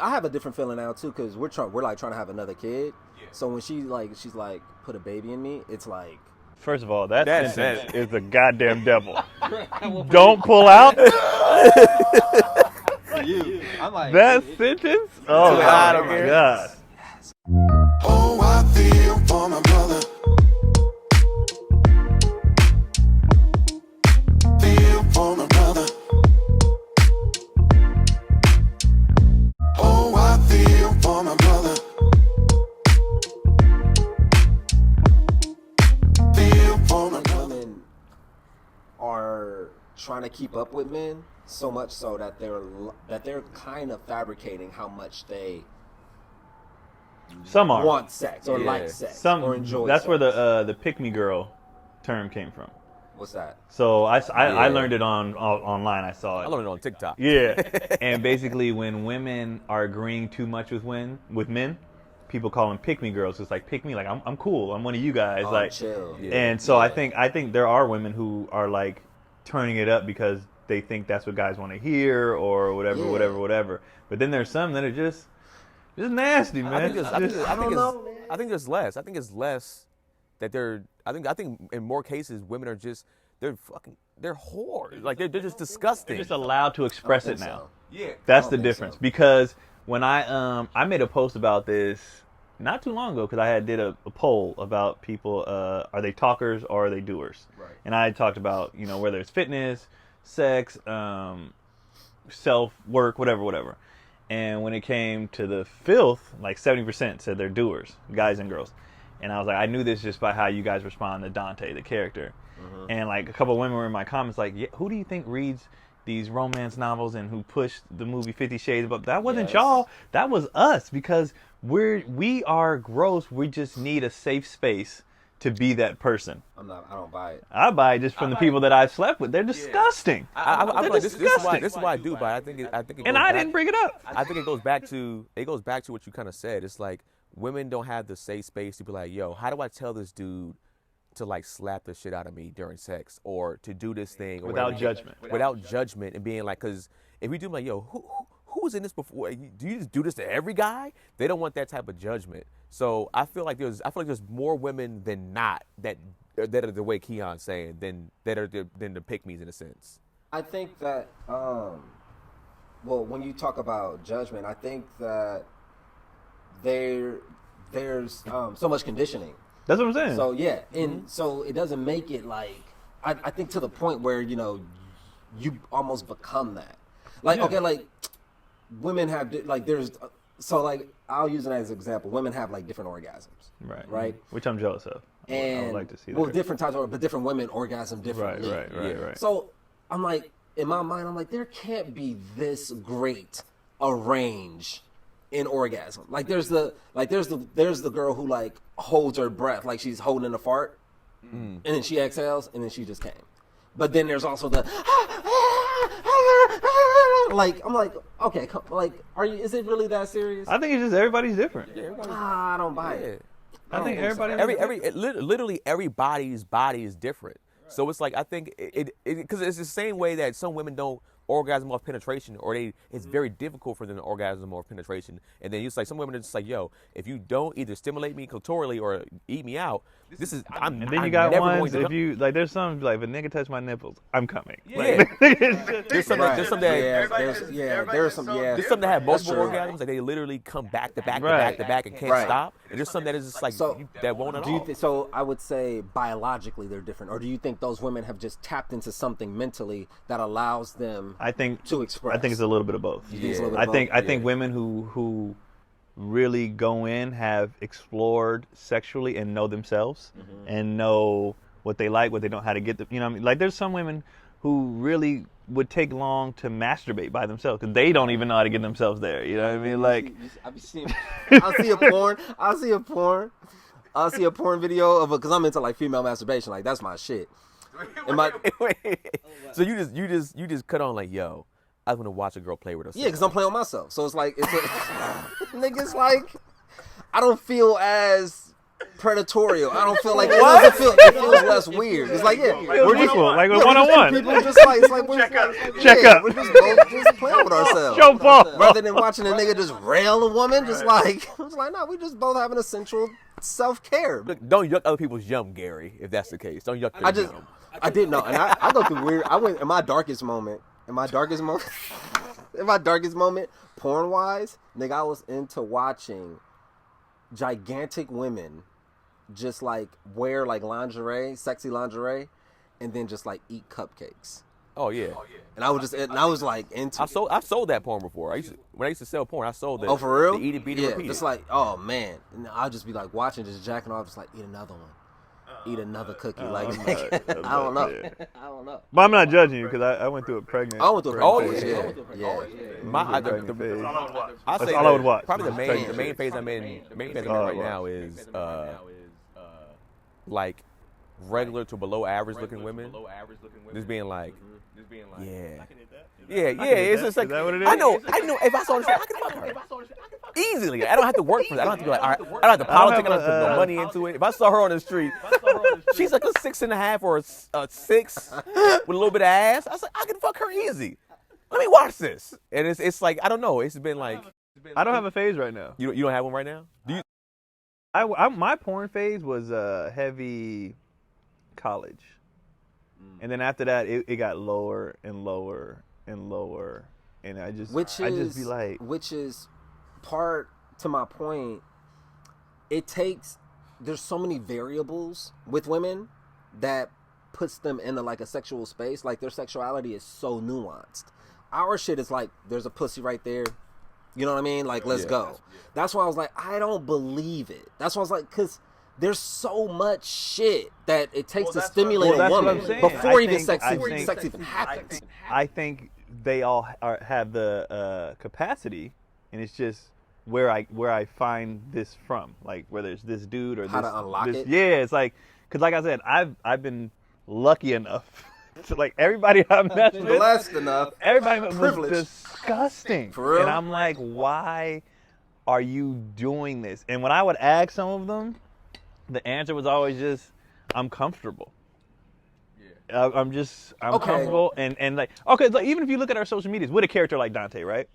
I have a different feeling now too, because we're like trying to have another kid. Yeah. So when she's like put a baby in me, it's like. First of all, that sentence is the goddamn devil. Don't pull out. I'm like, that sentence? Oh my God. Oh, I feel for my brother. Feel for my brother. Oh, I feel for my brother. Feel for my brother. Women are trying to keep up with men so much so that they're kind of fabricating how much they Some are. want sex or like sex or enjoy That's sex. where the pick me girl term came from. What's that? So I learned it online. I saw it. I learned it on TikTok. Yeah, and basically when women are agreeing too much with men, people call them pick me girls. It's like pick me, like I'm cool. I'm one of you guys. Like chill. Yeah. And so I think there are women who are like turning it up because they think that's what guys want to hear or whatever. But then there's some that are just nasty, man. I think there's less. I think it's less that they're. I think in more cases women are just they're whores. Like they're just disgusting. They're just allowed to express it now. So. Yeah. That's the difference. So. Because when I made a post about this not too long ago, because I did a poll about people, are they talkers or are they doers? Right. And I talked about, whether it's fitness, sex, self-work, whatever. And when it came to the filth, like 70% said they're doers, guys and girls. And I was like, I knew this just by how you guys respond to Dante, the character. Mm-hmm. And like a couple of women were in my comments like, yeah, who do you think reads these romance novels and who pushed the movie 50 Shades? But that wasn't y'all. That was us, because we are gross. We just need a safe space to be that person. I don't buy it. I buy it just from the people that I've slept with. They're disgusting. I feel like this is why I do, but I think it and I didn't bring it up. I think it goes back to what you kind of said. It's like women don't have the safe space to be like, yo, how do I tell this dude to like slap the shit out of me during sex or to do this thing or without judgment. Without judgment and being like, because if we do like, yo, who was in this before? Do you just do this to every guy? They don't want that type of judgment. So I feel like there's more women than not that are the way Keon's saying than the pick-me's in a sense. I think that when you talk about judgment, I think that there's so much conditioning. That's what I'm saying. So yeah, and so it doesn't make it like I think to the point where you almost become that. Like okay, like women have like there's so like I'll use it as an example. Women have like different orgasms, right? Which I'm jealous of. And I would like to see that. Well, different types of, but different women orgasm differently. Right. So I'm like, in my mind, I'm like, there can't be this great a range in orgasm. Like there's the girl who like holds her breath like she's holding a fart, and then she exhales, and then she just came. But then there's also the like I'm like, okay, like is it really that serious? I think it's just everybody's different. I don't buy it. I think everybody literally everybody's body is different. So it's like I think it because it's the same way that some women don't orgasm off penetration, or it's very difficult for them to orgasm off penetration. And then it's like some women are just like, yo, if you don't either stimulate me clitorally or eat me out, and then you got ones if you like. There's some like if a nigga touch my nipples, I'm coming. Yeah. There's some that have multiple orgasms, like they literally come back to back to back to back and can't stop. And there's some that is just like that won't at all. So I would say biologically they're different, or do you think those women have just tapped into something mentally that allows them? I think to express. I think it's a little bit of both. I think women who really go in have explored sexually and know themselves and know what they like, what they don't, how to get them. You know what I mean? Like there's some women who really would take long to masturbate by themselves because they don't even know how to get themselves there. You know what I mean? Like I'll see a porn video of because I'm into like female masturbation. Like that's my shit. Wait. So you just cut on like, yo, I want to watch a girl play with herself. Yeah, because I'm playing with myself. So it's like, niggas like, I don't feel as predatorial. I don't feel like it feels less weird. It's like We're equal, like we're one-on-one. People just like it's like Check up. We're just both just playing with ourselves. Show ball. Rather than watching a nigga just rail a woman, just like it's like no, we just both having a sensual self-care. Look, don't yuck other people's yum, Gary. If that's the case, don't yuck their yum. I didn't know, and I go through weird. I went in my darkest moment. Porn wise, nigga, I was into watching gigantic women just like wear like lingerie, sexy lingerie, and then just like eat cupcakes. Oh yeah. And I was like into. I've sold that porn before. When I used to sell porn, I sold that. Oh, for real? The eat it, beat it, yeah, repeat just it. like, oh man, and I'll just be like watching, just jacking off, just like eat another one. Eat another cookie, I don't know. Yeah. I don't know. But I'm not judging you because I went through it pregnant. I went through Oh, a phase, yeah. I say That's all I would watch. Probably the Pregnant main phase I'm in right now is like regular to below average looking women. Just being like, yeah. It's just like Is that what it is? I know. If I saw this, I could fuck her easily. I don't have to work for that. I don't have to be like, all right. I don't have to politic. I don't have to put no money into it. If I saw her on the street, she's like a 6.5 or a 6 with a little bit of ass. I was like, I can fuck her easy. Let me watch this. And it's like I don't know. It's been like I don't have a phase right now. you don't have one right now. Do you? My porn phase was heavy college, and then after that it got lower and lower and lower, and I just be like, which is part to my point. There's so many variables with women that puts them into like a sexual space. Like their sexuality is so nuanced. Our shit is like there's a pussy right there. You know what I mean? Like let's go. That's why I was like, I don't believe it. That's why I was like, because there's so much shit that it takes to stimulate a woman before sex even happens. I think they all have the capacity, and it's just where I find this from, like whether it's this dude or how to unlock it. Yeah, it's like because like I said, I've been lucky enough to like everybody I've met with, blessed enough. Everybody was privileged. Disgusting. For real? And I'm like, why are you doing this? And when I would ask some of them, the answer was always just, I'm comfortable. Yeah. I'm comfortable. And like, okay, like, even if you look at our social medias with a character like Dante, right?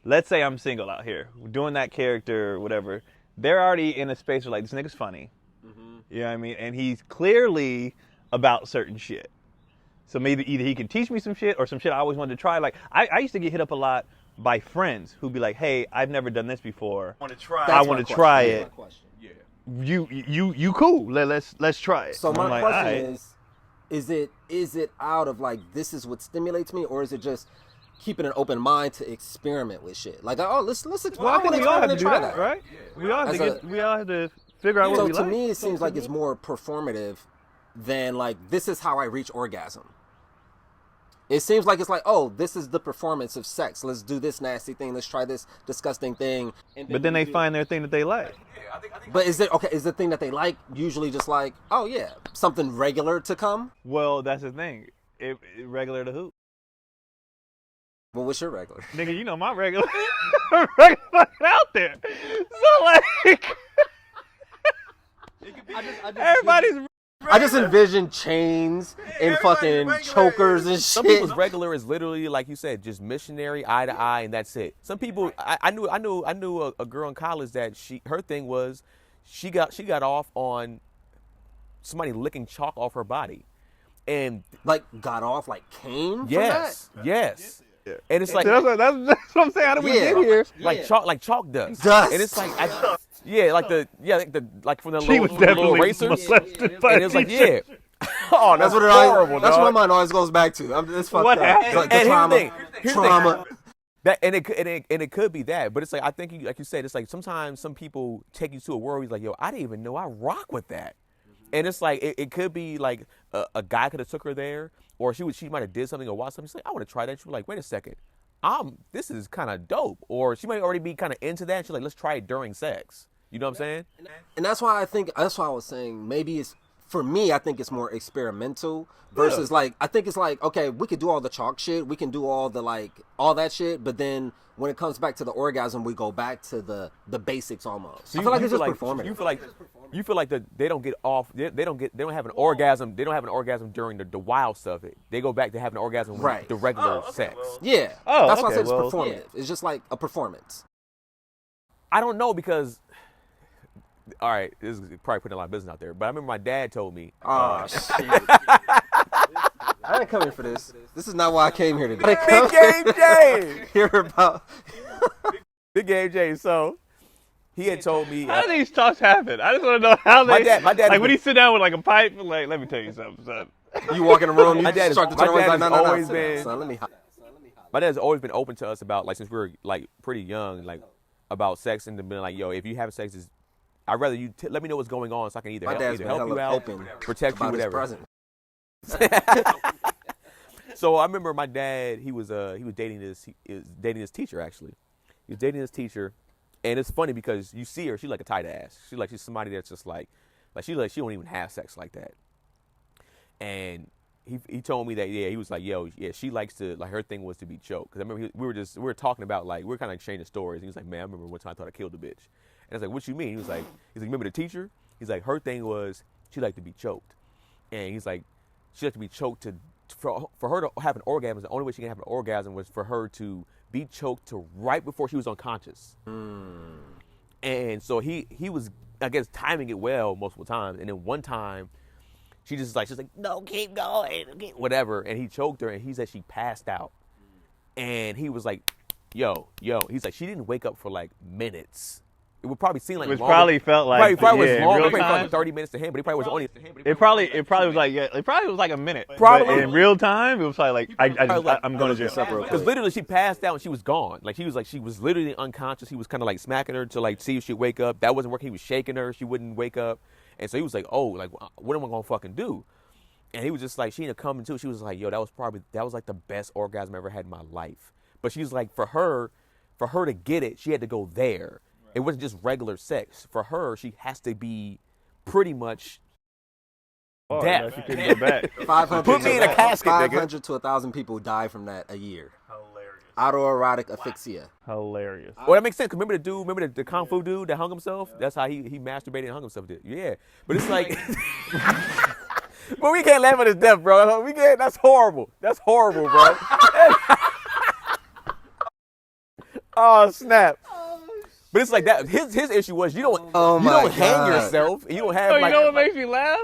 Let's say I'm single out here, doing that character or whatever. They're already in a space where like, this nigga's funny. Mm-hmm. You know what I mean? And he's clearly about certain shit. So maybe either he can teach me some shit or some shit I always wanted to try. Like, I used to get hit up a lot by friends who'd be like, hey, I've never done this before. I want to try it. You cool. Let's try it. So my like, question is it out of like this is what stimulates me, or is it just keeping an open mind to experiment with shit? Like, oh, let's explore. Well, I think we all have to do try that, right? Yeah. We all have to figure out what we like. So to me, it seems like it's more performative than like this is how I reach orgasm. It seems like it's like, oh, this is the performance of sex. Let's do this nasty thing. Let's try this disgusting thing. But then they find their thing that they like. But is the thing that they like usually just like, oh yeah, something regular to come? Well, that's the thing. Regular to who? Well, what's your regular? Nigga, you know my regular. Regular fucking out there. So like, everybody's. I just envision chains and fucking chokers and shit. Some people's regular is literally, like you said, just missionary, eye to eye, and that's it. Some people, I knew a girl in college that her thing was, she got off on somebody licking chalk off her body, and like got off, like came. Yes, yes. Yeah. And it's like that's what I'm saying. How did we get here? Like chalk dust. And it's like like from the She was little definitely racers. molested by And it's like, teacher. Oh, that's what it horrible. That's what mine always goes back to. It's fucked What up. happened? Like the And trauma. That and it could be that, but it's like I think like you said, it's like sometimes some people take you to a world where he's like, yo, I didn't even know I rock with that, and it's like it could be like a guy could have took her there, or she might have did something or watched something. She's like, I want to try that. She's like, wait a second, this is kind of dope, or she might already be kind of into that. She's like, let's try it during sex. You know what I'm saying? And that's why I was saying maybe it's for me, I think it's more experimental versus like, I think it's like, okay, we could do all the chalk shit, we can do all the like all that shit, but then when it comes back to the orgasm, we go back to the basics almost. So I feel like it's just like, performative. You feel like they don't get off. They don't have an orgasm. They don't have an orgasm during the wild stuff. They go back to having an orgasm with the regular sex. Yeah. Oh, that's why I okay, said it's well, performative. It's just like a performance. I don't know because, all right, this is probably putting a lot of business out there, but I remember my dad told me. Oh, shit. I didn't come here for this. This is not why I came here today. Big Game James! Hear about Big Game James. So, he had told me. How do these talks happen? I just want to know how My they. dad like when he sit down with like a pipe, like, let me tell you something, son. you walk in the room, you My dad start to is- turn my around, dad like, no, has no, no, always sit down, been- son, let me. My dad's always been open to us about, like, since we were, like, pretty young, like, about sex and being like, yo, if you have sex, I'd rather you let me know what's going on so I can either My dad's been help you hella out, open protect you, about his whatever. present. So I remember my dad, he was dating this teacher, actually. He was dating this teacher, and it's funny because you see her, she's like a tight ass. She's somebody that's just like she don't even have sex like that. And he told me that, yeah, he was like, yo, yeah, she likes to, like, her thing was to be choked. Because I remember we were talking about, like, we were kind of exchanging stories. He was like, man, I remember one time I thought I killed a bitch. And I was like, what you mean? He's like, remember the teacher? He's like, her thing was she liked to be choked. And he's like, she liked to be choked for her to have an orgasm. The only way she can have an orgasm was for her to be choked to right before she was unconscious. And so he was, I guess, timing it well multiple times. And then one time, she's like, no, keep going, whatever. And he choked her, and he said she passed out. And he was like, yo. He's like, she didn't wake up for like minutes. It would probably seem like Which longer. probably felt like probably was in long. real Probably felt time. like 30 minutes to him, but he probably was only. It probably was like it probably was like a minute. Probably. But in real time, it was probably like I'm going to jail. Because literally she passed out and she was gone. Like she was literally unconscious. He was kind of like smacking her to like see if she'd wake up. That wasn't working. He was shaking her. She wouldn't wake up. And so he was like, oh, like what am I gonna fucking do? And he was just like, she ended up coming to. She was like, yo, that was like the best orgasm I ever had in my life. But she was like, for her to get it, she had to go there. It wasn't just regular sex. For her, she has to be pretty much death. She couldn't go back. 500 Put me in a casket, nigga. 500 to 1,000 people die from that a year. Hilarious. Autoerotic asphyxia. Hilarious. Well, that makes sense. 'Cause remember the Kung Fu dude that hung himself? That's how he masturbated and hung himself. Yeah. But it's like, but we can't laugh at his death, bro. We can't. That's horrible. That's horrible, bro. Oh, snap. But it's like that. His issue was you don't hang yourself. You don't have Oh, like. you know what makes me laugh?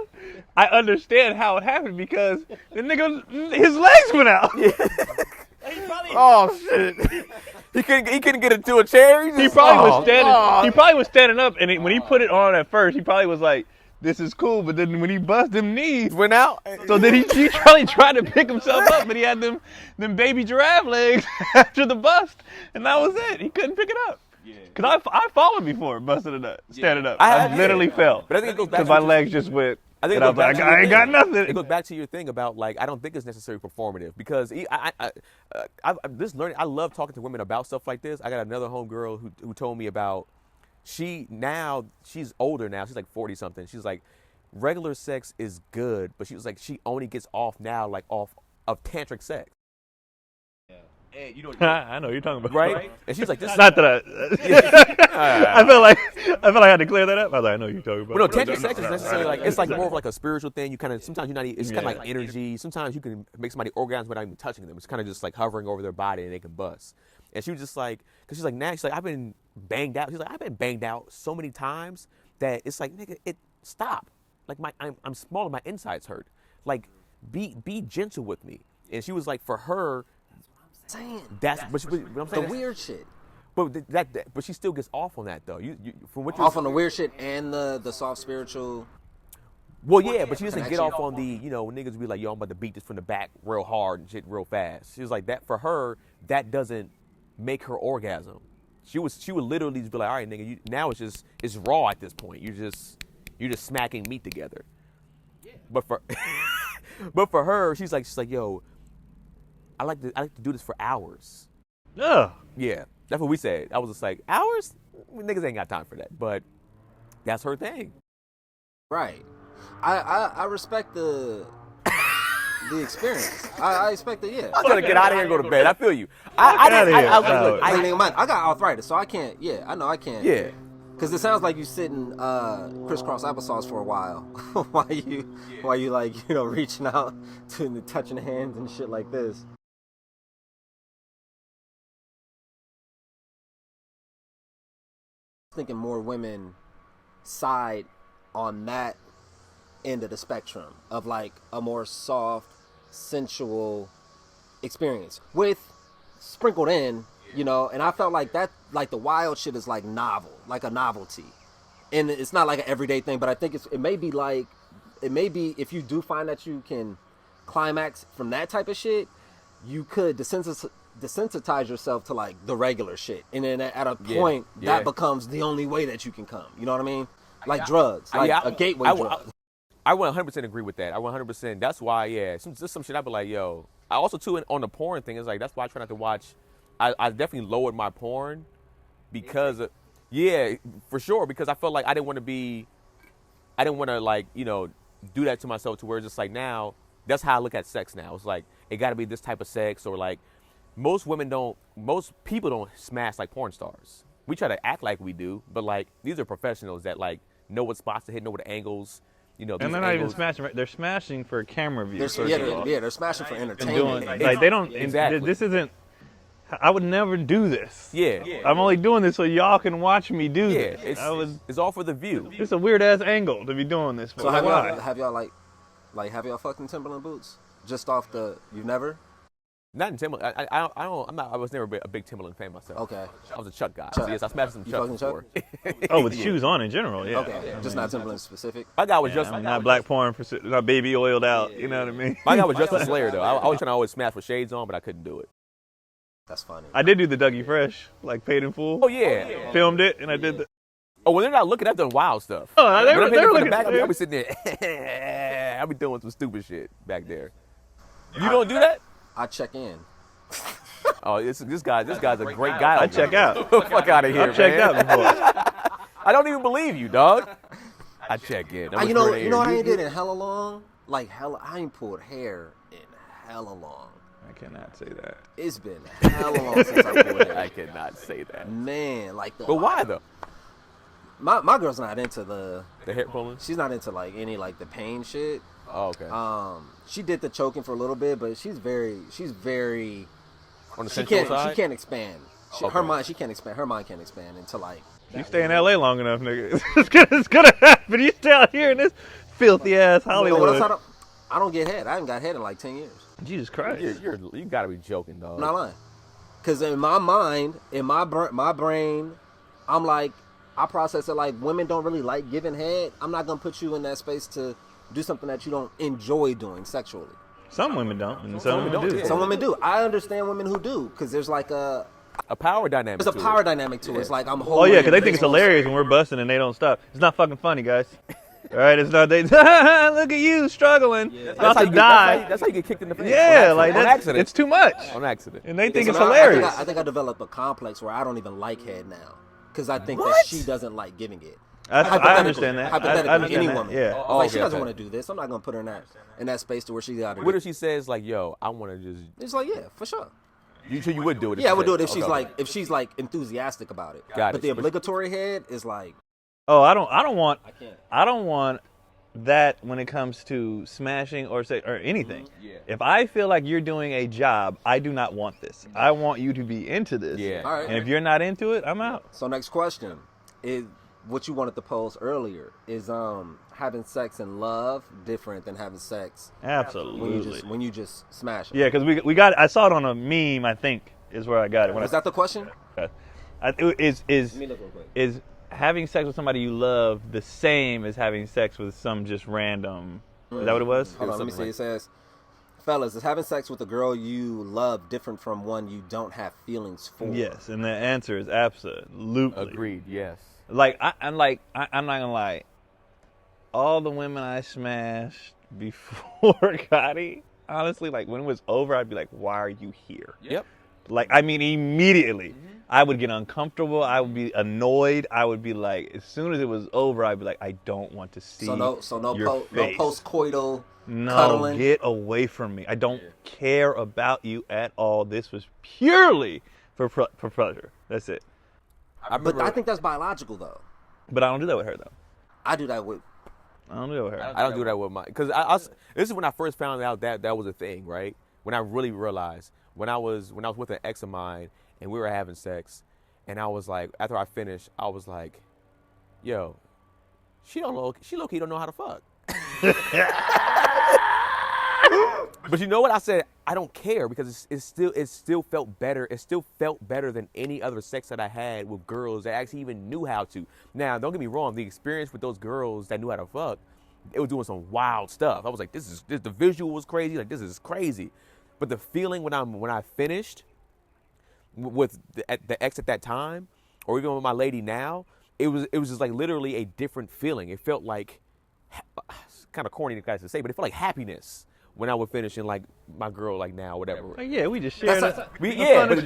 I understand how it happened because the nigga, his legs went out. Oh shit. He couldn't get into a chair. He probably was standing. He probably was standing up, and when he put it on at first, he probably was like, "This is cool." But then when he bust them knees, Went out. so then he probably tried to pick himself up, but he had them baby giraffe legs after the bust, and that was it. He couldn't pick it up. Cause I fallen before busting it up, standing up. I literally fell. But I think it goes back because to my legs just went. I think and I was like, I ain't got nothing. It goes back to your thing about like I don't think it's necessarily performative because this learning. I love talking to women about stuff like this. I got another homegirl who told me about she's older now. She's like 40 something. She's like regular sex is good, but she was like she only gets off now like off of tantric sex. And you know, I know what you're talking about, right? And she's like, "This." Not that I felt like I had to clear that up. I was like, I know what you're talking about. Well, no, tantric sex is necessarily like it's like more of like a spiritual thing. You kind of sometimes you're not. It's kind of like energy. Sometimes you can make somebody orgasm without even touching them. It's kind of just like hovering over their body and they can bust. And she was just like, because she's like, now she's like, I've been banged out. She's like, I've been banged out so many times that it's like, nigga, stop. Like I'm small and my insides hurt. Like be gentle with me. And she was like, for her. That's what I'm saying. The weird shit. But but she still gets off on that though. You from what Off on the weird shit and the soft spiritual. Well, yeah, but she doesn't get off on the niggas be like, yo, I'm about to beat this from the back real hard and shit real fast. She was like that for her. That doesn't make her orgasm. She would literally just be like, all right, nigga, now it's raw at this point. You're just smacking meat together. Yeah. But for her, she's like, yo. I like to do this for hours. Ugh. Yeah, that's what we said. I was just like, hours? Niggas ain't got time for that. But that's her thing. Right. I respect the experience. I expect it. Yeah. I'm trying to get out of here and go to bed. I feel you. outta here. I got arthritis, so I can't. Yeah, I know I can't. Yeah. Because it sounds like you sitting crisscross applesauce for a while while you like reaching out to touching hands and shit like this. Thinking more women side on that end of the spectrum of like a more soft, sensual experience with sprinkled in, and I felt like that, like the wild shit is like novel, like a novelty, and it's not like an everyday thing. But I think it may be if you do find that you can climax from that type of shit, you could desensitize yourself to like the regular shit, and then at a point that becomes the only way that you can come. You know what I mean? Like drugs, like a gateway drug. I 100% agree with that. I 100%. That's why, some shit I be like, yo. I also too on the porn thing is like that's why I try not to watch. I definitely lowered my porn because of, for sure, because I felt like I didn't want to like do that to myself to where it's just like now that's how I look at sex now. It's like it got to be this type of sex, or like most people don't smash like porn stars. We try to act like we do, but like these are professionals that like know what spots to hit, know what angles. And they're not even smashing. They're smashing for camera view. They're smashing for entertainment. Like they don't. Exactly. This isn't. I would never do this. Yeah. I'm only doing this so y'all can watch me do this. It's all for the view. It's a weird ass angle to be doing this for. So have y'all fucked in Timberland boots? Just off the you've never? Not in Timberland. I was never a big Timberland fan myself. Okay. I was a Chuck guy. So yes, I smashed some Chucks before. Oh, with shoes on in general, yeah. Okay, just not Timberland specific. My guy was not black porn, not baby oiled out. You know what I mean? My guy was Justin Slayer though. I was trying to always smash with shades on, but I couldn't do it. That's funny. I did do the Dougie Fresh, like paid in full. Oh yeah. Filmed it, and I did the. Oh, when they're not looking, I've done wild stuff. Oh, they were looking back. I'll be sitting there. I'll be doing some stupid shit back there. You don't do that? I check in. Oh, this guy's a great guy. I check out. Fuck out of here, I've checked out before. I don't even believe you, dog. I check in. You know what I ain't did in hella long? Like hella, I ain't pulled hair in hella long. I cannot say that. It's been hella long since I pulled hair. I cannot say that. Man, But why though? My girl's not into the hair pulling. She's not into like any like the pain shit. Oh, okay. She did the choking for a little bit, but she's very on the sensual side. She can't expand. Her mind can't expand until like. You stay in LA long enough, nigga. It's gonna happen. You stay out here in this filthy ass Hollywood. I don't get head. I haven't got head in like 10 years. Jesus Christ. You gotta be joking, dog. I'm not lying. Cause in my mind, in my brain, I'm like, I process it like women don't really like giving head. I'm not gonna put you in that space to do something that you don't enjoy doing sexually. Some women don't, and some women do. Yeah. Some women do. I understand women who do, because there's like a power dynamic. There's a power dynamic to it. It's like I'm holding. Oh yeah, because they think it's hilarious when we're busting and they don't stop. It's not fucking funny, guys. All right, it's not. They look at you struggling, about to die. That's how you get kicked in the face. Yeah, like on accident. It's too much. On accident. And they think it's hilarious. I think I developed a complex where I don't even like head now, because I think that she doesn't like giving it. I understand that. Hypothetically, any woman. Yeah. She doesn't want to do this. I'm not gonna put her in that space to where she's got to. What if she says like, "Yo, I want to just"? It's like, yeah, for sure. You would do it. Yeah, I would do it if she's like enthusiastic about it. But the obligatory head is like. Oh, I don't want that when it comes to smashing or anything. Yeah. If I feel like you're doing a job, I do not want this. I want you to be into this. Yeah. All right. And if you're not into it, I'm out. So next question is what you wanted to pose earlier is having sex in love different than having sex Absolutely when you just smash it. Yeah, because we got I saw it on a meme, I think is where I got it. Is that the question? Is having sex with somebody you love the same as having sex with some just random? Is that what it was? Hold on, let me see. It says, fellas, is having sex with a girl you love different from one you don't have feelings for? Yes, and the answer is absolutely. Agreed. Yes. Like I'm not gonna lie. All the women I smashed before Gotti, honestly, like when it was over, I'd be like, "Why are you here?" Yep. Like, I mean, immediately. I would get uncomfortable. I would be annoyed. I would be like, as soon as it was over, I'd be like, I don't want to see no your face. post-coital No, cuddling. get away from me. I don't care about you at all. This was purely for pleasure. That's it. But I think that's biological, though. But I don't do that with her, though. I do that with. I don't do that with her. I don't do that with my, because this is when I first found out that was a thing, right? When I really realized when I was with an ex of mine and we were having sex, and I was like, after I finished, I was like, yo, she low-key don't know how to fuck. But you know what? I said I don't care because it still felt better. It still felt better than any other sex that I had with girls that actually even knew how to. Now, don't get me wrong. The experience with those girls that knew how to fuck, it was doing some wild stuff. I was like, the visual was crazy. Like, this is crazy. But the feeling when I finished with the ex at that time, or even with my lady now, it was just like literally a different feeling. It felt like, it's kind of corny to say, but it felt like happiness when I would finish in like my girl like now, whatever. Yeah, we just shared it.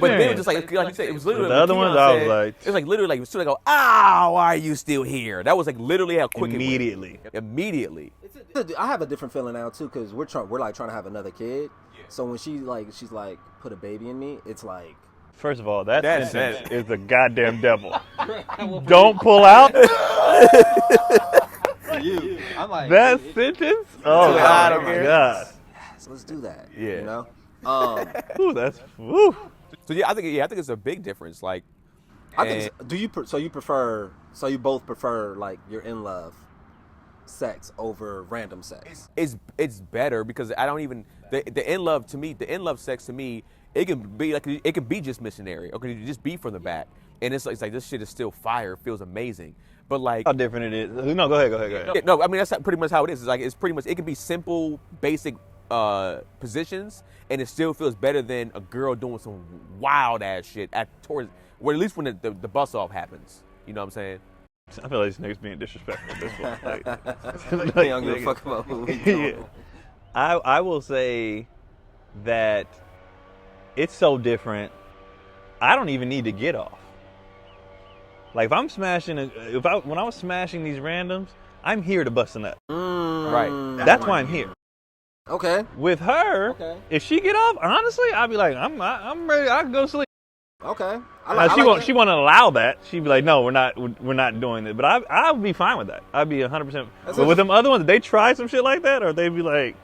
But they were just like you said, it was literally. The other Keon ones, I was said, like, it was like literally like as soon as I go, ah, why are you still here? That was like literally how quick Immediately. it went. Immediately. I have a different feeling now too, because we're like trying to have another kid. So when she's like put a baby in me, it's like. First of all, that That's sentence is the goddamn devil. Don't pull out. I'm like That sentence? Oh, God, my God. So let's do that. Yeah. You know. Ooh, that's woo. So I think it's a big difference. Like, I think. So you both prefer like you're in love sex over random sex? it's better because I don't even the in love sex to me, it can be like it can be just missionary, or it can just be from the back, and it's like this shit is still fire, it feels amazing. But like How different it is. No, go ahead. Yeah, no, I mean that's pretty much how it is. It's pretty much, it can be simple, basic positions, and it still feels better than a girl doing some wild ass shit at least when the bust off happens. You know what I'm saying? I feel like this nigga's being disrespectful at this point. They don't give a fuck about who we Yeah. I will say that it's so different. I don't even need to get off. Like if I'm smashing, when I was smashing these randoms, I'm here to bust a nut. Right. That's why I'm here. Okay. With her, if she get off, honestly, I'd be like, I'm ready. I can go to sleep. Okay. She won't allow that. She'd be like, no, we're not doing it. But I'll be fine with that. I'd be 100%. But with them other ones, they try some shit like that, or they'd be like,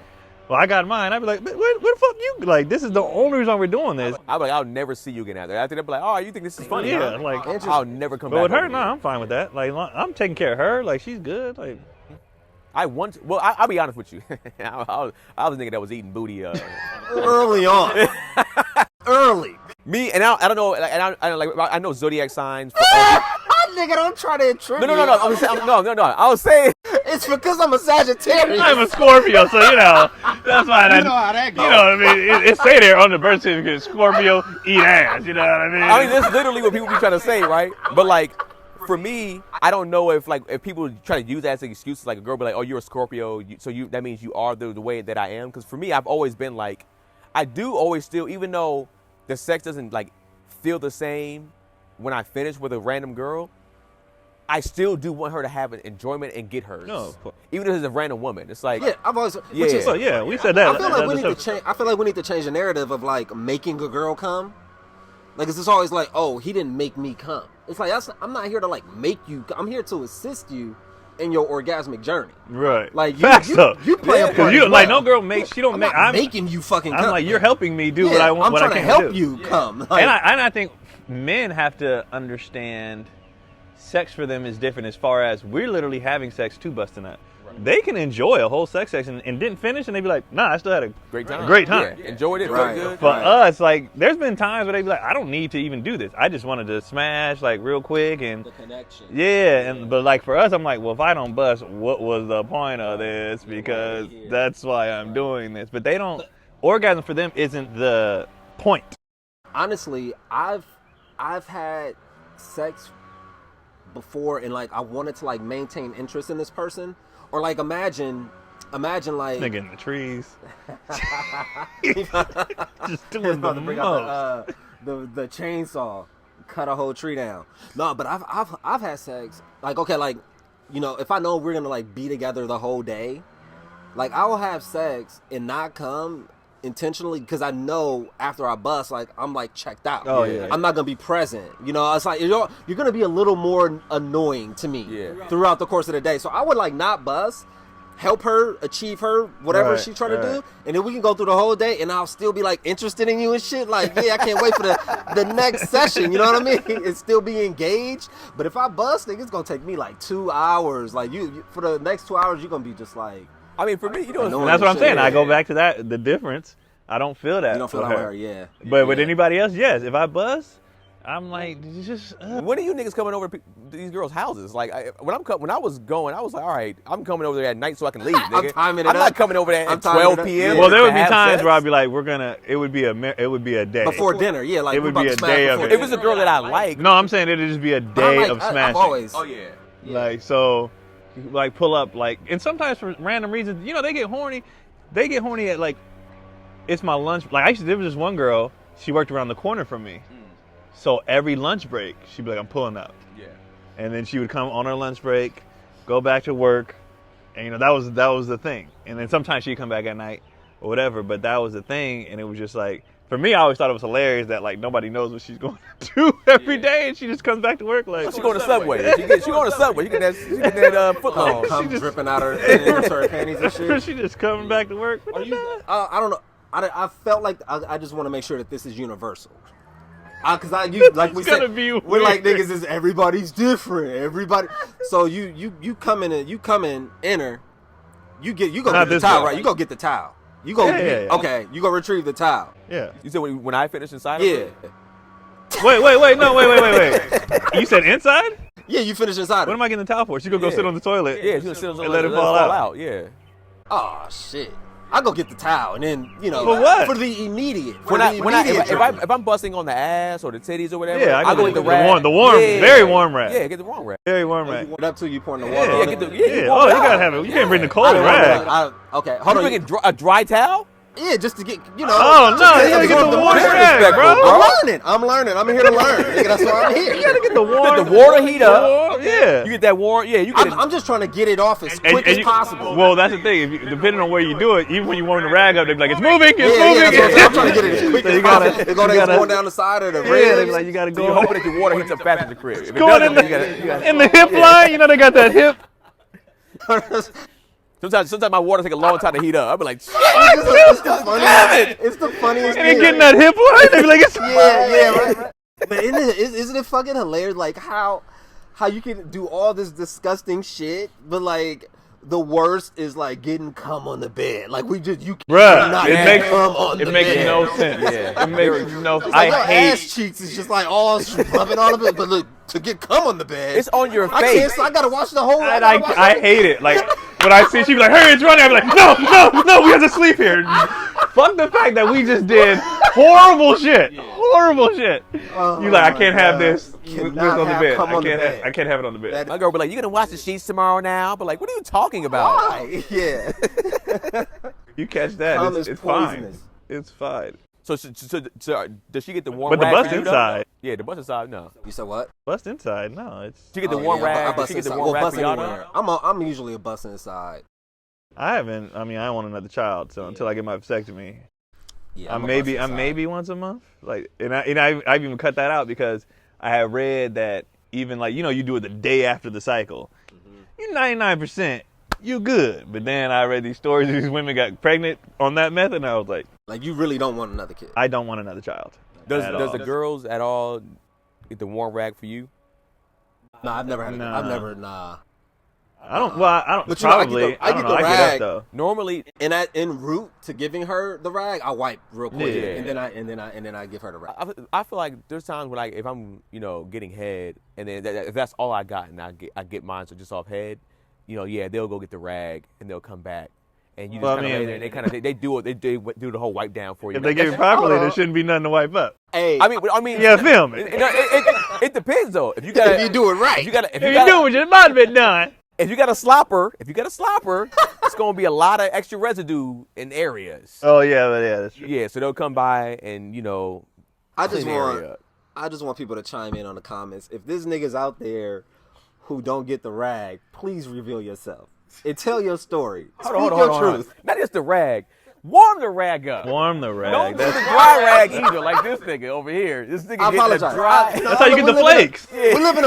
well, I got mine. I'd be like, where the fuck you? Like, this is the only reason we're doing this. I'm like, I'll never see you again out there. After they'll be like, oh, you think this is funny? Yeah, huh? like, I'll never come but back. with her, over no, here. I'm fine with that. Like, I'm taking care of her. Like, she's good. Like, I'll be honest with you. I was a nigga that was eating booty. Early on. Early. Me and I don't know. I know zodiac signs. Nigga, don't try to attribute. No. No. I was saying It's because I'm a Sagittarius. I'm a Scorpio, so you know that's why. You know how that goes. You know what I mean? It say there on the birth certificate, Scorpio eat ass. You know what I mean? I mean, that's literally what people be trying to say, right? But like, for me, I don't know if people try to use that as an excuse, like a girl be like, "Oh, you're a Scorpio, that means you are the way that I am." Because for me, I've always been like, I do always still, even though the sex doesn't like feel the same when I finish with a random girl, I still do want her to have an enjoyment and get hers. No. Even if it's a random woman, it's like Yeah, I've always. Yeah. Which is, So yeah, we said that. I feel like we need to change. I feel like we need to change the narrative of like making a girl come. Like it's just always like, oh, he didn't make me come. It's like I'm not here to like make you. I'm here to assist you in your orgasmic journey. Right. Like Facts though. you play a part. Because as like well. no girl makes. She don't I'm make. not making you fucking come. I'm like, you're helping me do Yeah, what I want. I'm what trying I to can't help do. you come. Like, And I think men have to understand sex for them is different as far as we're literally having sex to bust a nut. Right. They can enjoy a whole sex section and didn't finish and they be like, nah, I still had a great time. Yeah. Enjoyed it. Right. Felt good. For us, like, there's been times where they be like, I don't need to even do this. I just wanted to smash like real quick and the connection. yeah, but like for us, I'm like, well, if I don't bust, what was the point of this? Because that's why I'm doing this. But they don't. Orgasm for them isn't the point. Honestly, I've had sex before and like I wanted to like maintain interest in this person, or like imagine like Nigga in the trees, just He's doing the about to bring most. out the chainsaw, cut a whole tree down. No, but I've had sex. Like, okay, like, you know, if I know we're gonna like be together the whole day, like I will have sex and not come intentionally because I know after I bust, like I'm like checked out. Oh, yeah. I'm not gonna be present. You know, it's like you're gonna be a little more annoying to me throughout the course of the day. So I would like not bust, help her achieve her whatever she's trying to do, and then we can go through the whole day, and I'll still be like interested in you and shit. Like, yeah, I can't wait for the next session. You know what I mean? And still be engaged. But if I bust, it's gonna take me like 2 hours. Like you for the next 2 hours, you're gonna be just like. I mean, for me, you know, and that's what I'm saying. I go back to that. The difference. I don't feel that. You don't feel that with her, yeah. But with anybody else, yes. If I bust, I'm like, just. When are you niggas coming over to these girls' houses? Like, when I was going, I was like, all right, I'm coming over there at night so I can leave, nigga. I'm not coming over there at 12 p.m. Well, there would be times where I'd be like, it would be a day before dinner, yeah. Like it would be a day of it. If it's a girl that I like, no, I'm saying it'd just be a day of smashing. I'm always, like so, like pull up, like, and sometimes for random reasons, you know, they get horny. They get horny at like, it's my lunch. Like there was this one girl, she worked around the corner from me. So every lunch break, she'd be like, I'm pulling up. Yeah. And then she would come on her lunch break, go back to work, and you know, that was the thing. And then sometimes she'd come back at night or whatever, but that was the thing. And it was just like, for me, I always thought it was hilarious that like nobody knows what she's going to do every day, and she just comes back to work like. She going to Subway. She going to Subway. You get that foot long. Come dripping out her panties and shit. She just coming back to work. I don't know. I felt like I just want to make sure that this is universal. Cause like we said, we're like niggas is everybody's different. Everybody. So you come in, enter. You go get the towel, right? You go get the towel. You go. Okay. You go retrieve the towel. Yeah. You said when I finish inside. Yeah. Wait. You said inside? Yeah, you finish inside. What am I getting the towel for? She gonna go sit on the toilet. Yeah, she's gonna sit on the toilet and let it fall out. Yeah. Oh shit. I go get the towel and then for what? For the immediate. If I'm busting on the ass or the titties or whatever, yeah, I go get the rag. The warm, very warm rag. Yeah, get the warm rag. Very warm rag. You up to you pouring the water. Yeah, oh, you gotta have it. You can't bring the cold rag. Okay, hold on. You bringing a dry towel? Yeah, just to get, you know. Oh, no, you gotta get the warm rag, bro. I'm learning. I'm here to learn. Nigga, that's why I'm here. You gotta get the warm. Get the water heat up. Yeah. You get that warm. Yeah, you get it. I'm just trying to get it off as quick as possible. Well, that's the thing. Depending on where you do it, even when you warm the rag up, they be like, it's moving, it's moving. Yeah, I'm trying to get it as quick as possible. It's going down the side of the ribs. Yeah, like you gotta go. You're hoping that your water heats up fast in the crib. It's going in the hip line. You know they got that hip. Sometimes my water take a long time to heat up. I'll be like, shit, it's the funniest thing. And getting that hip line, they be like, it's right. But isn't it fucking hilarious? Like how you can do all this disgusting shit, but like the worst is like getting cum on the bed. Like you cannot it cum on the bed. It makes no sense. Yeah. It makes no sense. Like I hate ass cheeks. It's just like all rubbing all of it. But look, to get cum on the bed, it's on your face. I gotta watch the whole. I hate it. Like when I see she be like, "Hurry, it's running!" I'm like, "No, we have to sleep here." Fuck the fact that we just did horrible shit. Horrible shit. You like, I can't have this on the bed. I can't have it on the bed. My girl be like, "You gonna wash the sheets tomorrow now?" But like, what are you talking about? Why? Yeah. You catch that? It's fine. It's fine. So does she get the warm but rag? But the bust inside. Yeah, the bust inside. No. You said what? Bust inside. No, it's. She get the warm rag. She get the warm rag for y'all. I'm usually a bust inside. I haven't. I mean, I want another child, so until I get my vasectomy, yeah, I'm maybe once a month. Like, and I've even cut that out because I have read that even like you do it the day after the cycle, you're 99%. You good, but then I read these stories of these women got pregnant on that method, and I was like you really don't want another kid. I don't want another child. Does the girls at all get the warm rag for you? No, I've never had. Nah. I don't. Well, I don't. But probably. I get the rag. I get up, though. Normally, en route to giving her the rag, I wipe real quick, and then I give her the rag. I feel like there's times when if I'm getting head, and then if that's all I got, and I get mine so just off head. They'll go get the rag and they'll come back, and you just kind of lay there. And they do the whole wipe down for you. If they get it properly, there shouldn't be nothing to wipe up. Hey, I mean, yeah, film it. It depends though. If you do it right, if you do it, it might have been done. If you got a slopper, it's gonna be a lot of extra residue in areas. Oh yeah, that's true. Yeah, so they'll come by and I just want. I just want people to chime in on the comments. If this nigga's out there who don't get the rag, please reveal yourself and tell your story. Speak your truth. Not just the rag. Warm the rag up. Warm the rag. Don't do the dry rag either, like this nigga over here. This nigga I getting apologize. the dry. That's how you get the flakes. We live in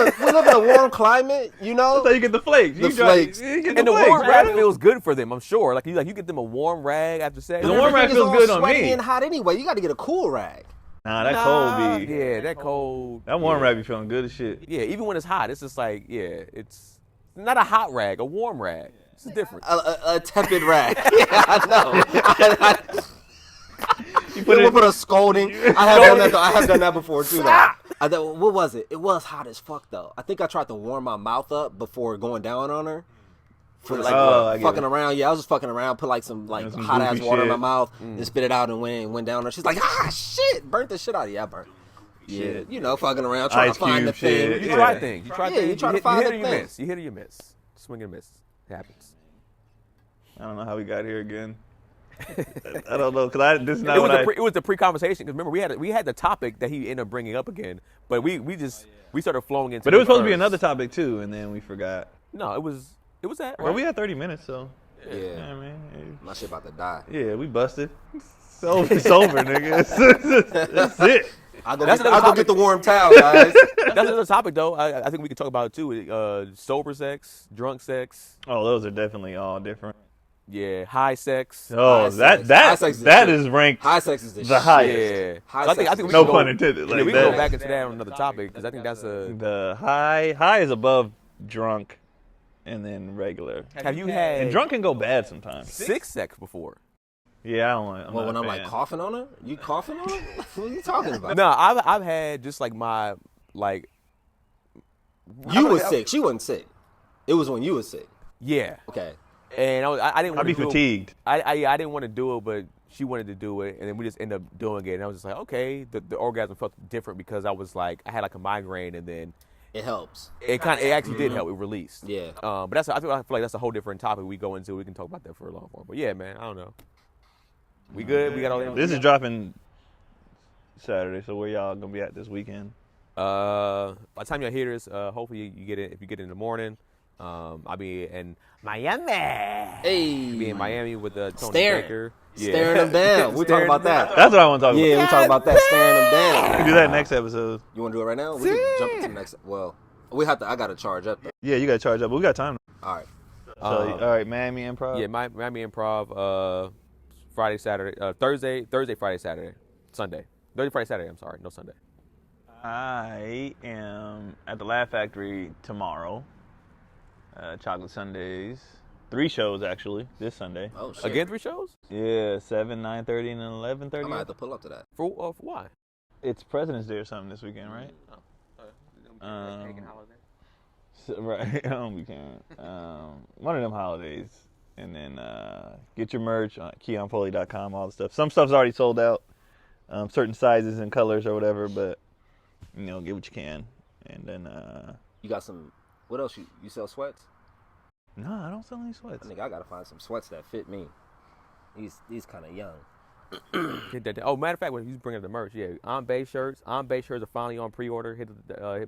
a warm climate, you know. That's how you get the flakes. The flakes. You get And the flakes, warm rag bro. feels good for them, I'm sure. Like you get them a warm rag after sex. The warm rag Everything is feels all good on sweaty me. and hot anyway. You got to get a cool rag. Nah, that cold be. Yeah, that cold. That warm rag be feeling good as shit. Yeah, even when it's hot, it's just like, it's not a hot rag, a warm rag. It's different. A tepid rag. Yeah, I know. You We'll put a scolding. I have done that before too. Though. What was it? It was hot as fuck though. I think I tried to warm my mouth up before going down on her. For like I get fucking it. around. Yeah, I was just fucking around. Put like some some hot ass goofy water in my shit. mouth and spit it out and went down on her. She's like, shit, burnt the shit out of you. I burnt. Yeah, Shit. you know, fucking around trying Ice to find the Cube shit. thing. You Yeah. try things. You try Yeah, things. you try to hit, find you hit the or you thing. miss. You hit or you miss. Swing and miss. It happens. I don't know how we got here again. I don't know, because this is not what It was the pre-conversation. Because remember, we had the topic that he ended up bringing up again, but we started flowing into. But it was supposed to be first. another topic too, and then we forgot. No, it was that. Well, we had 30 minutes, so. Yeah, Yeah, man. my shit about to die. Yeah, we busted. It's over, nigga. That's it. I'll That's another go topic. get the warm towel, guys. That's another topic, though. I think we could talk about it too. Sober sex, drunk sex, Oh, those are definitely all different. yeah, high sex. Oh, High that sex. High sex is the that shit. is ranked High sex is the the shit. highest. Yeah. High So I sex think is we No can pun go, intended. Yeah, Like we can go that. back into that on another topic because I think that's a. The high is above drunk, and then regular. Have you had And drunk can go bad sometimes. sick sex before? Yeah, I don't want. Well, when I'm like coughing on her, you coughing on her? What are you talking about? No, I've had just like my like. You was sick. She wasn't sick. It was when you was sick. Yeah, Okay. and I didn't. I'd want be to do it. fatigued. I didn't want to do it, but she wanted to do it, and then we just ended up doing it. And I was just like, okay, the orgasm felt different because I was like, I had like a migraine, and then It helps. it actually did help. It released. Yeah. But I feel like that's a whole different topic we go into. We can talk about that for a long time. But yeah, man, I don't know. We good? We got all that. This is dropping Saturday, so where y'all gonna be at this weekend? By the time y'all hear this, hopefully you get it. If you get it in the morning, I'll be in Miami. Hey. Be in Miami with Tony Staring. Baker. Staring them down. We talking about that. That's what I want to talk Yeah, about. we talking about that. Staring them We down. can do that next episode. You want to do it right now? We can jump into the next. Well, we have to. I got to charge up though. Yeah, you gotta charge up, but we got time. All right. So, all right, Miami Improv. Yeah, Miami Improv. Friday, Saturday, Thursday, Friday, Saturday, Sunday. Thursday, Friday, Saturday. I'm sorry, no Sunday. I am at the Laugh Factory tomorrow. Chocolate Sundays. 3 shows actually this Sunday. Oh shit. Again, 3 shows? Yeah, 7, 9:30, and then 11:30. I might have to pull up to that. For why? It's President's Day or something this weekend, right? Right. We can. One of them holidays. And then get your merch on KeonPolee.com, all the stuff. Some stuff's already sold out. Certain sizes and colors or whatever, but, get what you can. And then... You got some. What else? You sell sweats? No, I don't sell any sweats. I think I gotta find some sweats that fit me. These kind of young. Oh, matter of fact, when you bring up the merch, yeah, On Base shirts. On Base shirts are finally on pre-order. Hit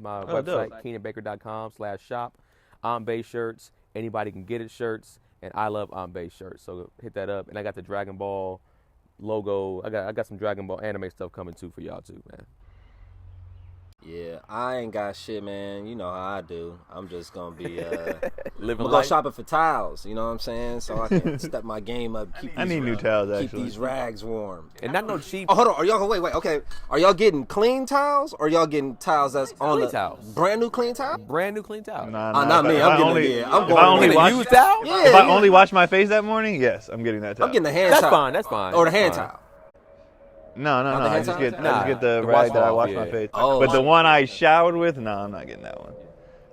my website, dope. KeenanBaker.com/shop. On Base shirts. Anybody can get it shirts, and I love On Base shirts. So hit that up. And I got the Dragon Ball logo. I got some Dragon Ball anime stuff coming too for y'all too, man. Yeah, I ain't got shit, man. You know how I do. I'm just gonna be Living I'm gonna go life. shopping for towels. You know what I'm saying? So I can step my game up. I need new towels, Keep actually. these rags warm. And not no cheap. Oh, hold on. Are y'all wait? Okay. Are y'all getting clean towels, or y'all getting towels that's on Clean the towels. brand new clean towel? Brand new clean towel. Nah, Not me. If I'm I getting only, yeah. I'm if going. I only Get a wash, used towel? Yeah, if I yeah. only wash my face that morning, yes, I'm getting that towel. I'm getting the hand That's towel. fine. That's fine. Or the That's hand fine. towel. No, Not the I hand just towel? get Nah, the the rag that I washcloth, wash my yeah. face. Oh, but the shit. one I showered with, no, I'm not getting that one.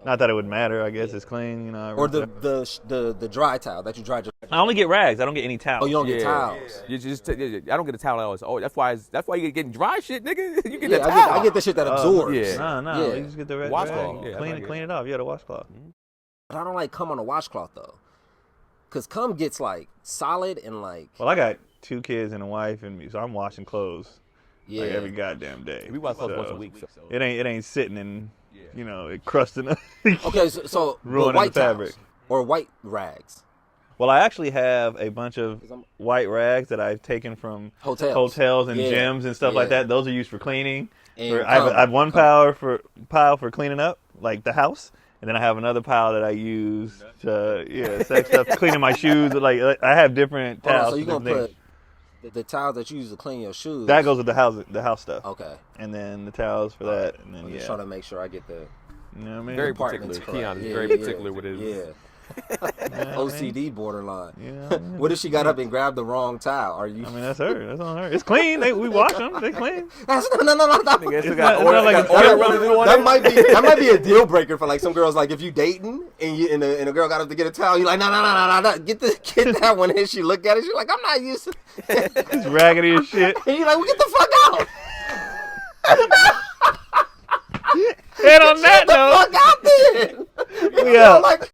Not that it would matter. I guess it's clean, Or the dry towel that you dry. I only get rags. I don't get any towels. Oh, you don't get Yeah. towels. You just, I don't get a towel else. Oh, that's why you're getting dry shit, nigga. You get Yeah, the towel. I get the shit that absorbs. yeah. No, Yeah. you just get the rag. Washcloth. Yeah, clean I like clean it off. Yeah, the washcloth. But I don't like cum on a washcloth though, cause cum gets like solid and like. Well, I got 2 kids and a wife and me, so I'm washing clothes. Yeah. like every goddamn day. We wash clothes once a week. So. It ain't sitting in, it crusting up. Okay, so Ruining white the fabric. towels or white rags. Well, I actually have a bunch of white rags that I've taken from hotels and gyms and stuff like that. Those are used for cleaning. And I have one pile for cleaning up, like the house, and then I have another pile that I use to sex stuff, cleaning my shoes. Like I have different towels. So you're gonna put the towels that you use to clean your shoes. That goes with the house stuff. Okay. And then the towels for that, and then I'm just trying to make sure I get the. You know what I mean? Very Departments particular. Keon is correct. very particular with his. Yeah. Yeah, OCD borderline. Yeah. What if she got up and grabbed the wrong towel? Are you? I mean, that's her. That's on her. It's clean. We wash them. They clean. No. Nigga, not like a- That might be a deal breaker for like some girls. Like if you dating and a girl got up to get a towel, you're like, no, get that one. And she look at it, she's like, I'm not used to. It's raggedy as shit. And you're like, well, get the fuck out. And on that Get the note, fuck out then. we out. Like,